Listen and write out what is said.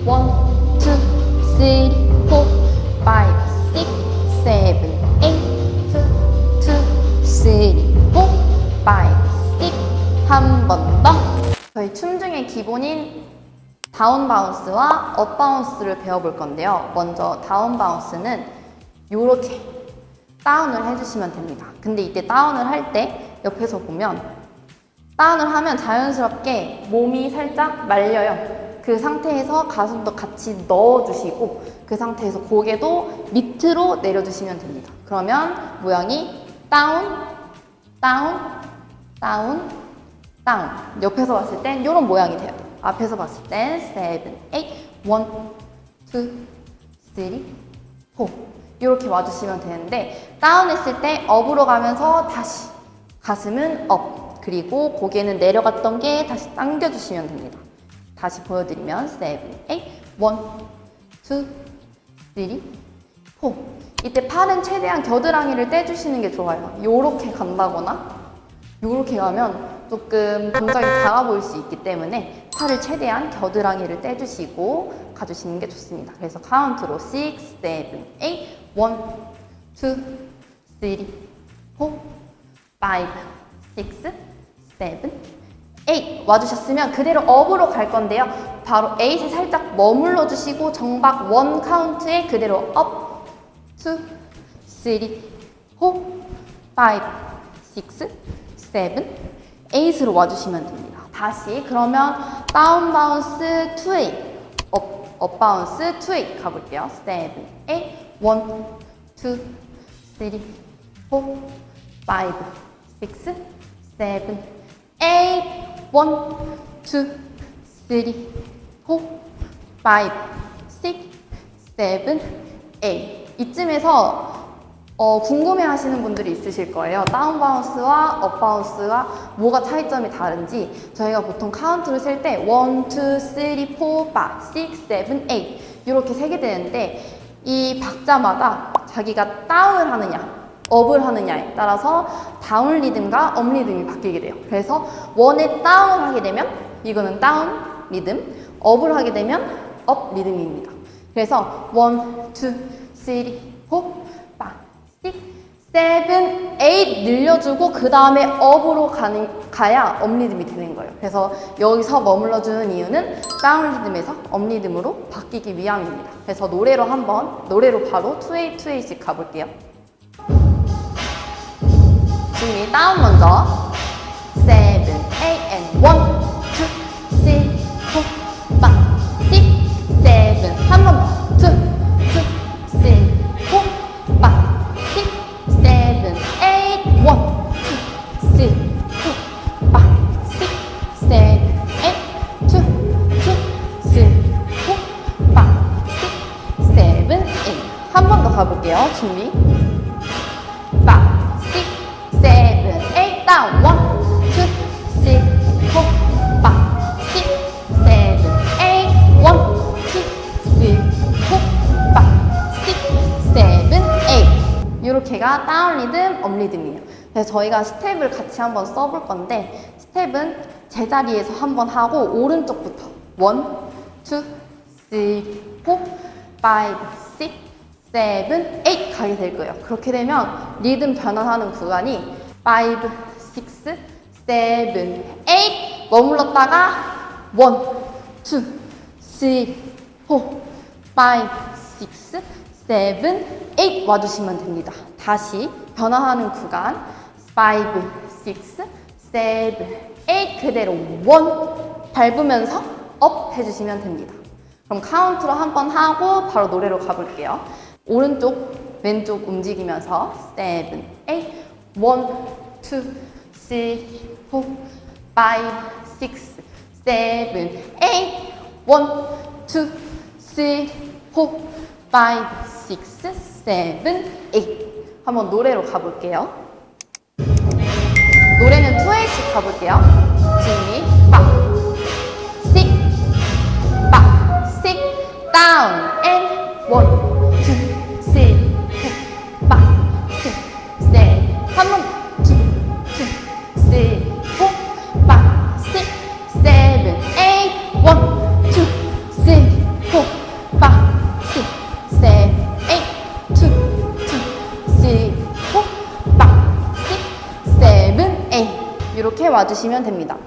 1, 2, 3, 4, 5, 6, 7, 8 2, 2, 3, 4, 5, 6 한 번 더. 저희 춤 중에 기본인 다운 바운스와 업 바운스를 배워볼 건데요. 먼저 다운 바운스는 이렇게 다운을 해주시면 됩니다. 근데 이때 다운을 할 때 옆에서 보면 다운을 하면 자연스럽게 몸이 살짝 말려요. 그 상태에서 가슴도 같이 넣어주시고 그 상태에서 고개도 밑으로 내려주시면 됩니다. 그러면 모양이 다운, 다운, 다운, 다운. 옆에서 봤을 땐 이런 모양이 돼요. 앞에서 봤을 땐 7, 8, 1, 2, 3, 4 이렇게 와주시면 되는데 다운했을 때 업으로 가면서 다시 가슴은 업 그리고 고개는 내려갔던 게 다시 당겨주시면 됩니다. 다시 보여드리면 7, 8, 1, 2, 3, 4 이때 팔은 최대한 겨드랑이를 떼주시는 게 좋아요. 요렇게 간다거나 요렇게 가면 조금 동작이 작아 보일 수 있기 때문에 팔을 최대한 겨드랑이를 떼주시고 가주시는 게 좋습니다. 그래서 카운트로 6, 7, 8 1, 2, 3, 4, 5, 6, 7, 8 와주셨으면 그대로 업으로 갈 건데요. 바로 8에 살짝 머물러 주시고 정박 1 카운트에 그대로 업 2, 3, 4, 5, 6, 7, 8으로 와주시면 됩니다. 다시 그러면 다운 바운스 2, 8 업 바운스 2, 8 가볼게요. 7, 8 1, 2, 3, 4, 5, 6, 7, 8 1, 2, 3, 4, 5, 6, 7, 8 이쯤에서 궁금해 하시는 분들이 있으실 거예요. 다운 바운스와 업 바운스가 뭐가 차이점이 다른지 저희가 보통 카운트를 셀 때 1, 2, 3, 4, 5, 6, 7, 8 이렇게 세게 되는데 이 박자마다 자기가 다운을 하느냐 업을 하느냐에 따라서 다운 리듬과 업 리듬이 바뀌게 돼요. 그래서 1에 다운을 하게 되면 이거는 다운 리듬, 업을 하게 되면 업 리듬입니다. 그래서 1, 2, 3, 4, 5, 6, 7, 8 늘려주고 그 다음에 업으로 가야 업 리듬이 되는 거예요. 그래서 여기서 머물러주는 이유는 다운 리듬에서 업 리듬으로 바뀌기 위함입니다. 그래서 노래로 바로 2, 8, 2, 8씩 가볼게요. 준비 다운 먼저 7, 8 and 1, 2, 3, 4, 5, 6, 7 한 번 더 2, 2, 3, 4, 5, 6, 7, 8 1, 2, 3, 4, 5, 6, 7, 8 2, 2, 3, 4, 5, 6, 7, 8 한 번 더 가볼게요. 준비 1, 2, 3, 4, 5, 6, 7, 8 1, 2, 3, 4, 5, 6, 7, 8 이렇게가 다운 리듬, 업 리듬이에요. 그래서 저희가 스텝을 같이 한번 써볼 건데 스텝은 제자리에서 한번 하고 오른쪽부터 1, 2, 3, 4, 5, 6, 7, 8 가게 될 거예요. 그렇게 되면 리듬 변화하는 구간이 5, 6, 7, 8 머물렀다가 1, 2, 3, 4, 5, 6, 7, 8 와주시면 됩니다. 다시 변화하는 구간 5, 6, 7, 8 그대로 1 밟으면서 업 해주시면 됩니다. 그럼 카운트로 한번 하고 바로 노래로 가볼게요. 오른쪽, 왼쪽 움직이면서 7, 8 1, 2, 3, 4, 5, 6, 7, 8 1, 2, 3, 4, 5, 6, 7, 8 한번 노래로 가볼게요. 노래는 2A씩 가볼게요. 준비 5, 6, 5, 6 다운 and 1, 2, 3, 4, 5, 6, 7 한 번 2, 2, 3, 4, 5, 6, 7, 8 1, 2, 3, 4, 와주시면 됩니다.